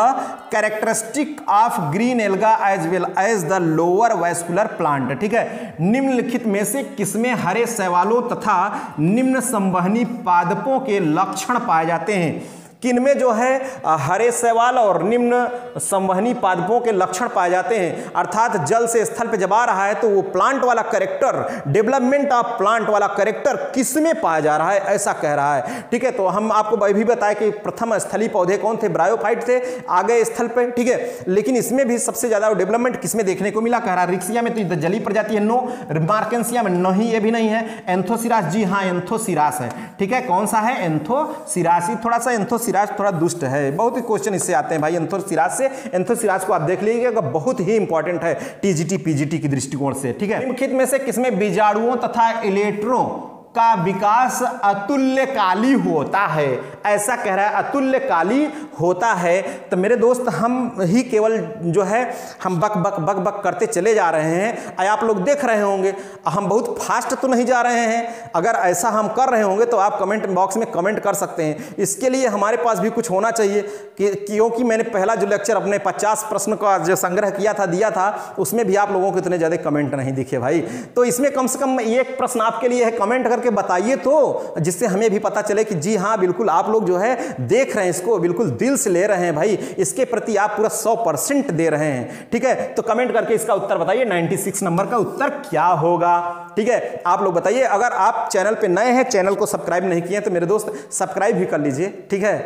characteristic of green alga as well as the lower vascular plant. ठीक है, निम्नलिखित में से किसमें हरे शैवालों तथा निम्न संवहनी पादपों के लक्षण पाए जाते हैं? किनमें जो है हरे शैवाल और निम्न संवहनी पादपों के लक्षण पाए जाते हैं? अर्थात जल से स्थल पे जब आ रहा है तो वो प्लांट वाला कैरेक्टर, डेवलपमेंट ऑफ प्लांट वाला कैरेक्टर किसमें पाया जा रहा है, ऐसा कह रहा है। ठीक है, तो हम आपको भी बताया कि प्रथम स्थलीय पौधे कौन थे? ब्रायोफाइट थे, आगे स्थल पे। ठीक है, लेकिन इसमें भी सबसे ज्यादा डेवलपमेंट किसमें देखने को मिला? कह रहा है रिक्सिया में तो जलीय प्रजाति है, नो। मार्केंसिया में नहीं, ये भी नहीं है। एंथोसिरास, जी हाँ एंथोसिरास है। ठीक है, कौन सा है? एंथोसिरास। थोड़ा सा एंथोसिरास थोड़ा दुष्ट है, बहुत ही क्वेश्चन इससे आते हैं भाई एंथोसिरास से। एंथोसिरास को आप देख लीजिएगा, बहुत ही इंपॉर्टेंट है टीजीटी पीजीटी की दृष्टिकोण से। ठीक है, निम्नलिखित में से किसमें बीजाणुओं तथा इलेक्ट्रो का विकास अतुल्यकाली होता है? ऐसा कह रहा है अतुल्यकाली होता है। तो मेरे दोस्त हम ही केवल जो है हम बक बक बक बक करते चले जा रहे हैं। आप लोग देख रहे होंगे हम बहुत फास्ट तो नहीं जा रहे हैं। अगर ऐसा हम कर रहे होंगे तो आप कमेंट बॉक्स में कमेंट कर सकते हैं। इसके लिए हमारे पास भी कुछ होना चाहिए क्योंकि मैंने पहला जो लेक्चर अपने 50 प्रश्न का जो संग्रह किया था, दिया था, उसमें भी आप लोगों को इतने ज़्यादा कमेंट नहीं दिखे भाई। तो इसमें कम से कम एक प्रश्न आपके लिए है, कमेंट करके बताइए तो, जिससे हमें भी पता चले कि जी हाँ बिल्कुल आप लोग जो है देख रहे हैं, इसको बिल्कुल दिल से ले रहे हैं भाई, इसके प्रति आप पूरा 100% दे रहे हैं। ठीक है, तो कमेंट करके इसका उत्तर बताइए 96 नंबर का उत्तर क्या होगा। ठीक है, आप लोग बताइए। अगर आप चैनल पे नए हैं, चैनल को सब्सक्राइब नहीं किए तो मेरे दोस्त सब्सक्राइब भी कर लीजिए, ठीक है,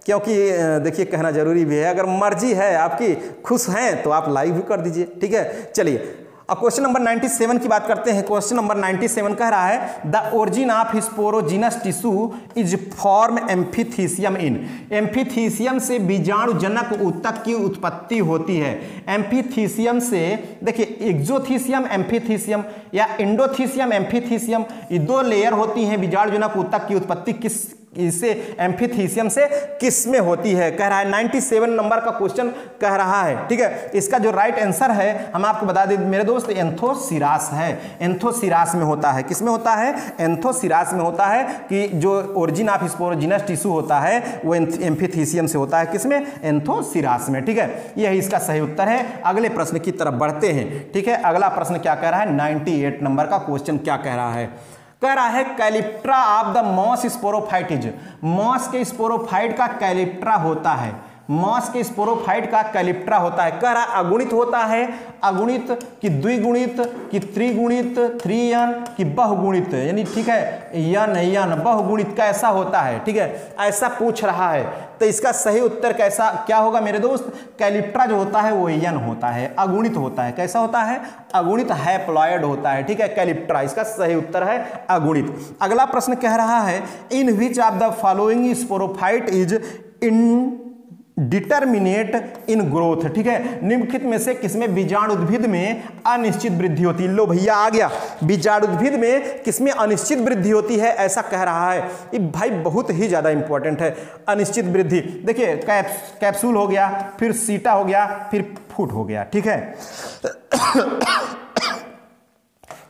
क्योंकि देखिए कहना जरूरी भी है। अगर मर्जी है आपकी, खुश हैं, तो आप लाइक भी कर दीजिए, ठीक है। चलिए अब क्वेश्चन नंबर 97 की बात करते हैं। क्वेश्चन नंबर 97 कह रहा है the origin of sporogenous tissue is form amphithecium in. Amphithecium से बीजाणुजनक ऊतक की उत्पत्ति होती है। एम्फीथीसियम से देखिए एक्सोथीसियम एम्फीथीसियम या एंडोथीसियम एम्फीथीसियम, ये दो लेयर होती हैं। बीजाणुजनक ऊतक की उत्पत्ति किस इसे एम्फीथीसियम से किस में होती है, कह रहा है। 97 नंबर का क्वेश्चन कह रहा है, ठीक है। इसका जो राइट आंसर है हम आपको बता दें मेरे दोस्त, एंथोसिरास है। एंथोसिरास में होता है। किस में होता है? एंथोसिरास में होता है कि जो ओरिजिन ऑफ स्पोरोजिनस टिश्यू होता है वो एम्फीथीसियम से होता है। किसमें? एंथोसिरास में, ठीक है। यही इसका सही उत्तर है। अगले प्रश्न की तरफ बढ़ते हैं, ठीक है। अगला प्रश्न क्या कह रहा है? 98 नंबर का क्वेश्चन क्या कह रहा है? कह रहा है calyptra of the moss sporophyte. Moss के स्पोरोफाइट का कैलिप्ट्रा होता है। मॉस के स्पोरोफाइट का कैलिप्ट्रा होता है। कह रहा अगुणित होता है। अगुणित कि द्विगुणित कि त्रिगुणित, 3n कि बहुगुणित, यानी ठीक है यन बहुगुणित कैसा होता है, ठीक है, ऐसा पूछ रहा है। तो इसका सही उत्तर कैसा क्या होगा मेरे दोस्त? कैलिप्ट्रा जो होता है वो n होता है, अगुणित होता है। कैसा होता है? अगुणित हैप्लॉयड होता है, ठीक है। कैलिप्ट्रा इसका सही उत्तर है अगुणित। अगला प्रश्न कह रहा है in which of the following sporophyte is indeterminate in growth, ठीक है। निम्नलिखित में से किसमें बीजाणुद्भिद में अनिश्चित वृद्धि होती है? लो भैया आ गया। बीजाणुद्भिद में किसमें अनिश्चित वृद्धि होती है ऐसा कह रहा है। ये भाई बहुत ही ज्यादा इंपॉर्टेंट है, अनिश्चित वृद्धि। देखिए कैप्सूल हो गया, फिर सीटा हो गया, फिर फूट हो गया, ठीक है।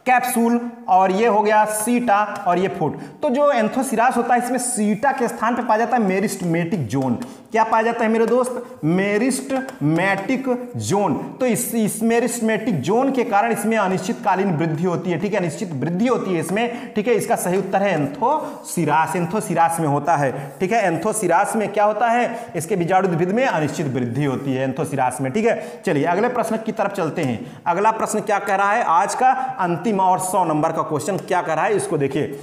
कैप्सूल और ये हो गया सीटा और ये फूट। तो जो एंथोसिरास होता है इसमें सीटा के स्थान पे पाया जाता है मेरिस्टमेटिक जोन। क्या पाया जाता है मेरे दोस्त? Meristematic zone. तो इस मेरिस्टमेटिक जोन के कारण इसमें अनिश्चितकालीन वृद्धि होती है, ठीक है, अनिश्चित वृद्धि होती है इसमें, ठीक है। इसका सही उत्तर है एंथोसिरास। एंथोसिरास में होता है, ठीक है। एंथोसिरास में क्या होता है? इसके बीजाणुद्भिद में अनिश्चित वृद्धि होती है एंथोसिरास में, ठीक है। चलिए अगले प्रश्न की तरफ चलते हैं। अगला प्रश्न क्या कह रहा है? आज का अंतिम और 100 नंबर का क्वेश्चन क्या कर रहा है इसको देखिए।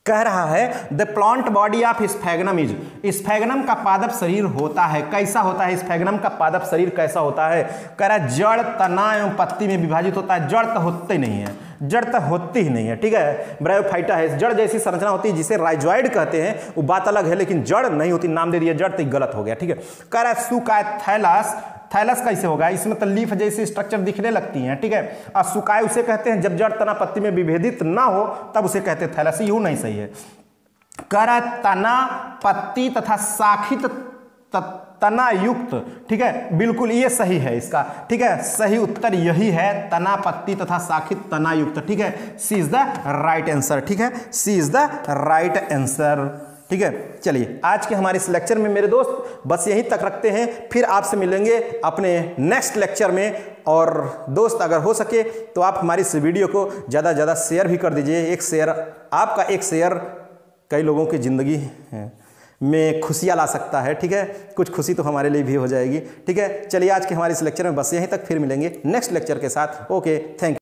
कह रहा है the plant body of sphagnum is. Sphagnum का पादप शरीर होता है। कैसा होता है? स्फैग्नम का पादप शरीर कैसा होता है? कह रहा है जड़, तना एवं पत्ती में विभाजित होता है। जड़ तो होते नहीं है, जड़ तो होती ही नहीं है, ठीक है। ब्रायोफाइटा है, जड़ जैसी संरचना होती है जिसे राइजॉइड कहते हैं, वो बात अलग है, लेकिन जड़ नहीं होती। नाम दे दिया जड़ तो गलत हो गया, ठीक है। कह रहा है सुकाय थैलस। थैलस कैसे होगा? इसमें तो लीफ जैसी स्ट्रक्चर दिखने लगती हैं, ठीक है। और सुकाय उसे कहते हैं जब जड़ तना पत्ती में विभेदित ना हो तब उसे कहते हैं थैलस। यूं नहीं सही है। कह रहा है तना, पत्ती तथा शाखित तना युक्त, ठीक है, बिल्कुल ये सही है इसका, ठीक है। सही उत्तर यही है, तना, पत्ती तथा शाखित तना युक्त, ठीक है। सी इज द राइट आंसर, ठीक है। सी इज द राइट आंसर, ठीक है। चलिए आज के हमारे इस लेक्चर में मेरे दोस्त बस यहीं तक रखते हैं। फिर आपसे मिलेंगे अपने नेक्स्ट लेक्चर में। और दोस्त अगर हो सके तो आप हमारी इस वीडियो को ज़्यादा से ज़्यादा शेयर भी कर दीजिए। एक शेयर, आपका एक शेयर कई लोगों की ज़िंदगी में खुशियाँ ला सकता है, ठीक है। कुछ खुशी तो हमारे लिए भी हो जाएगी, ठीक है। चलिए आज के हमारे इस लेक्चर में बस यहीं तक, फिर मिलेंगे नेक्स्ट लेक्चर के साथ। Okay, thank you.